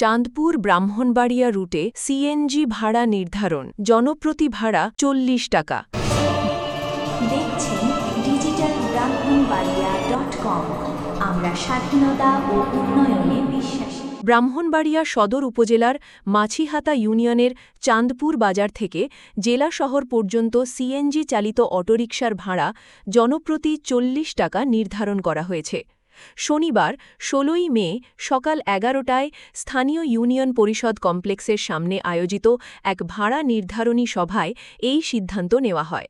চাঁদপুর ব্রাহ্মণবাড়িয়া রুটে সিএনজি ভাড়া নির্ধারণ, জনপ্রতি ভাড়া ৪০ টাকা। দেখছেন digitalbrahmanbaria.com। আমরা স্বাধীনতা ও উন্নয়নে বিশ্বাসী। ব্রাহ্মণবাড়িয়া সদর উপজেলার মাছিহাতা ইউনিয়নের চাঁদপুর বাজার থেকে জেলা শহর পর্যন্ত সিএনজি চালিত অটোরিকশার ভাড়া জনপ্রতি ৪০ টাকা নির্ধারণ করা হয়েছে। শনিবার ১৬ই মে সকাল ১১টায় স্থানীয় ইউনিয়ন পরিষদ কমপ্লেক্সের সামনে আয়োজিত এক ভাড়া নির্ধারণী সভায় এই সিদ্ধান্ত নেওয়া হয়।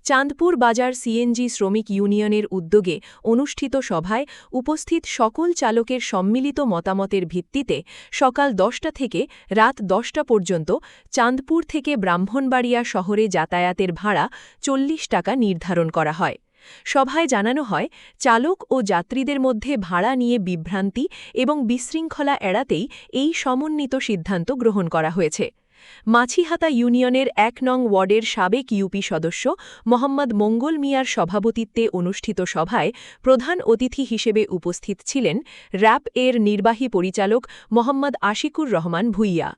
চাঁদপুর বাজার সিএনজি শ্রমিক ইউনিয়নের উদ্যোগে অনুষ্ঠিত সভায় উপস্থিত সকল চালকের সম্মিলিত মতামতের ভিত্তিতে সকাল ১০টা থেকে রাত ১০টা পর্যন্ত চাঁদপুর থেকে ব্রাহ্মণবাড়িয়া শহরে যাতায়াতের ভাড়া ৪০ টাকা নির্ধারণ করা হয়। সভায় জানানো হয়, চালক ও যাত্রীদের মধ্যে ভাড়া নিয়ে বিভ্রান্তি এবং বিশৃঙ্খলা এড়াতেই এই সমন্বিত সিদ্ধান্ত গ্রহণ করা হয়েছে। মাছিহাতা ইউনিয়নের ১ নং ওয়ার্ডের সাবেক ইউপি সদস্য মোহাম্মদ মঙ্গল মিয়ার সভাপতিত্বে অনুষ্ঠিত সভায় প্রধান অতিথি হিসেবে উপস্থিত ছিলেন র্যাব এর নির্বাহী পরিচালক মোহাম্মদ আশিকুর রহমান ভূঁইয়া।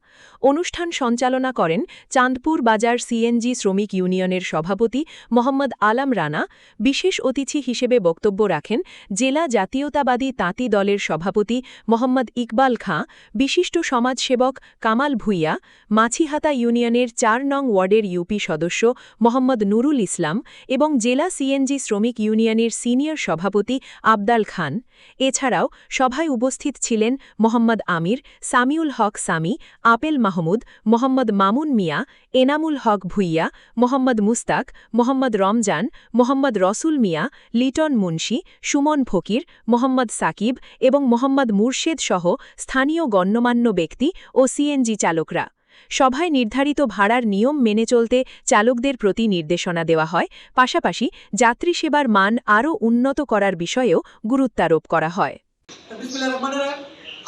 অনুষ্ঠান সঞ্চালনা করেন চাঁদপুর বাজার সিএনজি শ্রমিক ইউনিয়নের সভাপতি মোহাম্মদ আলম রানা। বিশেষ অতিথি হিসেবে বক্তব্য রাখেন জেলা জাতীয়তাবাদী তাঁতি দলের সভাপতি মোহাম্মদ ইকবাল খাঁ, বিশিষ্ট সমাজসেবক কামাল ভূঁইয়া, মাছিহাতা ইউনিয়নের ৪ নং ওয়ার্ডের ইউপি সদস্য মোহাম্মদ নুরুল ইসলাম এবং জেলা সিএনজি শ্রমিক ইউনিয়নের সিনিয়র সভাপতি আবদাল খান। এছাড়াও সভায় উপস্থিত ছিলেন মোহাম্মদ আমির, সামিউল হক সামি, আপেল মাহমুদ, মোহাম্মদ মামুন মিয়া, এনামুল হক ভূঁইয়া, মোহাম্মদ মুস্তাক, মোহাম্মদ রমজান, মোহাম্মদ রসুল মিয়া, লিটন মুন্সি, সুমন ফকির, মোহাম্মদ সাকিব এবং মোহাম্মদ মুর্শেদ সহ স্থানীয় গণ্যমান্য ব্যক্তি ও সিএনজি চালকরা। সভায় নির্ধারিত ভাড়ার নিয়ম মেনে চলতে চালকদের প্রতি নির্দেশনা দেওয়া হয়, পাশাপাশি যাত্রী সেবার মান আরও উন্নত করার বিষয়েও গুরুত্বারোপ করা হয়।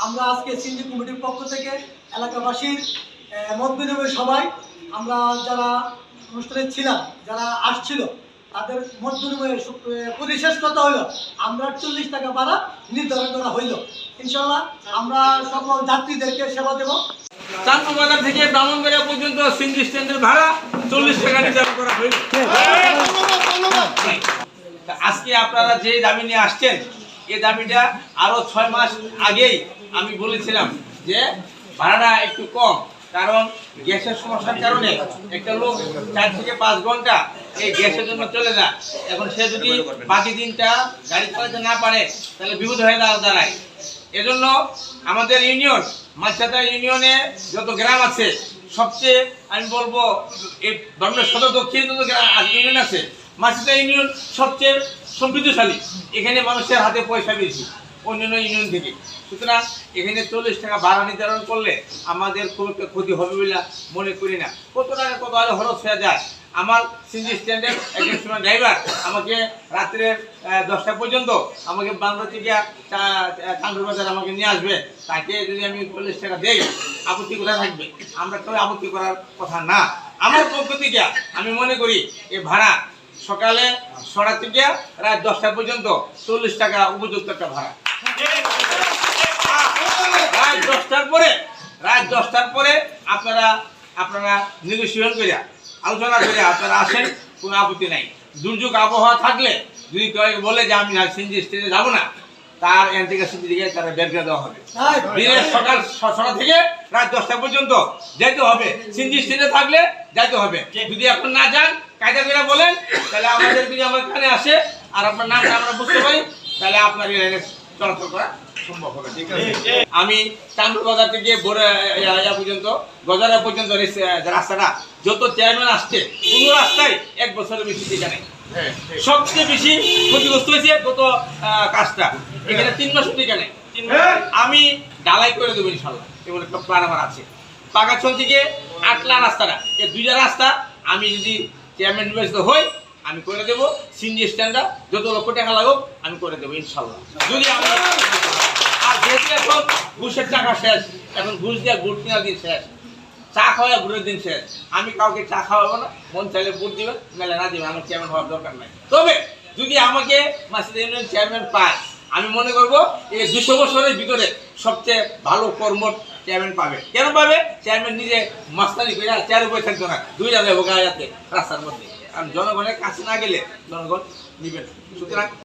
আমরা আজকে সিএনজি কমিটির পক্ষ থেকে এলাকাবাসীর মত বিনিময় সভায় আমরা যারা অনুষ্ঠানে ছিলাম, যারা আসছিল, তাদের মত বিনিময়ে পরিশেষ কথা হইল আমরা ৪০ টাকা ভাড়া নির্ধারণ করা হইল। ইনশাল্লাহ আমরা সকল যাত্রীদেরকে সেবা দেব। চাঁদপুর বাজার থেকে ব্রাহ্মণবাড়িয়া পর্যন্ত সিএনজি স্ট্যান্ডের ভাড়া ৪০ টাকা নির্ধারণ করা হইল। আজকে আপনারা যে দাবি নিয়ে আসছেন, এই দাবিটা আরো ৬ মাস আগেই আমি বলেছিলাম যে ভাড়াটা একটু কম, কারণ গ্যাসের সমস্যার কারণে একটা লোক ৪ থেকে ৫ ঘন্টা এই গ্যাসের জন্য চলে যায়। এখন সে যদি বাকি দিনটা গাড়ি চালাতে না পারে তাহলে বিপদ হয়ে দাঁড়ায়। এজন্য আমাদের ইউনিয়ন, মাছিহাতা ইউনিয়নে যত গ্রাম আছে, সবচেয়ে আমি বলবো এই বাংলাদেশ সদর দক্ষিণ যত ইউনিয়ন আছে, মাছিহাতা ইউনিয়ন সবচেয়ে সমৃদ্ধশালী। এখানে মানুষের হাতে পয়সা বেশি অন্যান্য ইউনিয়ন থেকে। সুতরাং এখানে ৪০ টাকা ভাড়া নির্ধারণ করলে আমাদের খুব একটা ক্ষতি হবে বলে মনে করি না। কত টাকা কত আরো খরচ হয়ে যায়। আমার সিএনজি স্ট্যান্ডের একজন সময় ড্রাইভার আমাকে রাত্রে ১০টা পর্যন্ত আমাকে বাংলা থেকে চাঁদপুর বাজার আমাকে নিয়ে আসবে, তাকে যদি আমি ৪০ টাকা দেই, আপত্তি কোথায় থাকবে? আমরা কেউ আপত্তি করার কথা না। আমার পক্ষ থেকে আমি মনে করি এই ভাড়া সকালে ৬টা থেকে রাত ১০টা পর্যন্ত ৪০ টাকা উপযুক্ত একটা ভাড়া। রাত ১০টার পরে আপনারা নেগোসিয়েশন করে আলোচনা করে আপনারা আসেন, কোনো আপত্তি নাই। দুর্যোগ আবহাওয়া থাকলে যদি কেউ বলে যে আমি সিএনজি স্টেশনে যাবো না, তার এখান থেকে সিটি দিকে তারা বের করে দেওয়া হবে। দিনের সকাল ৬টা থেকে রাত ১০টা পর্যন্ত যেতে হবে। সিএনজি স্টেশনে থাকলে যেতে হবে। যদি এখন না যান, কায়দা করে বলেন, তাহলে আমাদের যদি আমার এখানে আসে আর আপনার নামটা আমরা বুঝতে পারি, তাহলে আপনার এখানে চলাচল করা সম্ভব হবে। ঠিক আছে। আমি চাঁদপুর বাজার থেকে পর্যন্ত গজারা পর্যন্ত রাস্তাটা যত চেয়ারম্যান আসছে, কোনো রাস্তায় ১ বছরের বেশি টিকা নেই। সবচেয়ে বেশি ক্ষতিগ্রস্ত হয়েছে গত কাজটা, এখানে 3 মাস টিকা নেই। আমি ঢালাই করে দেবো ইনশাল্লাহ, এমন একটা প্ল্যান আমার আছে। পাকাছল থেকে আটলা রাস্তাটা, এই 2টা রাস্তা আমি যদি চেয়ারম্যান নির্বাচিত হই, আমি করে দেবো। সিএনজি স্ট্যান্ডটা যত লক্ষ টাকা লাগুক আমি করে দেবো ইনশাল্লাহ। যদি আমরা আর যেহেতু এখন ঘুষের টাকা শেষ, এখন ঘুষ দিয়ে ভোট কেনার দিন শেষ, চা খাওয়া ভোটের দিন শেষ। আমি কাউকে চা খাওয়াবো না, মন চাইলে ভোট দিবেন, মেলে না দিবেন, আমার চেয়ারম্যান হওয়ার দরকার নাই। তবে যদি আমাকে মাছিহাতা ইউনিয়ন চেয়ারম্যান পায়, আমি মনে করবো এই ২০০ বছরের ভিতরে সবচেয়ে ভালো কর্ম চেয়ারম্যান পাবে। কেন পাবে? চেয়ারম্যান নিজে মাস্তানি করে চেয়ার উপরে থাকতো না, 2 জায়গায় বোকা যাতে রাস্তার মধ্যে, কারণ জনগণের কাছে না গেলে জনগণ নিবেন। সুতরাং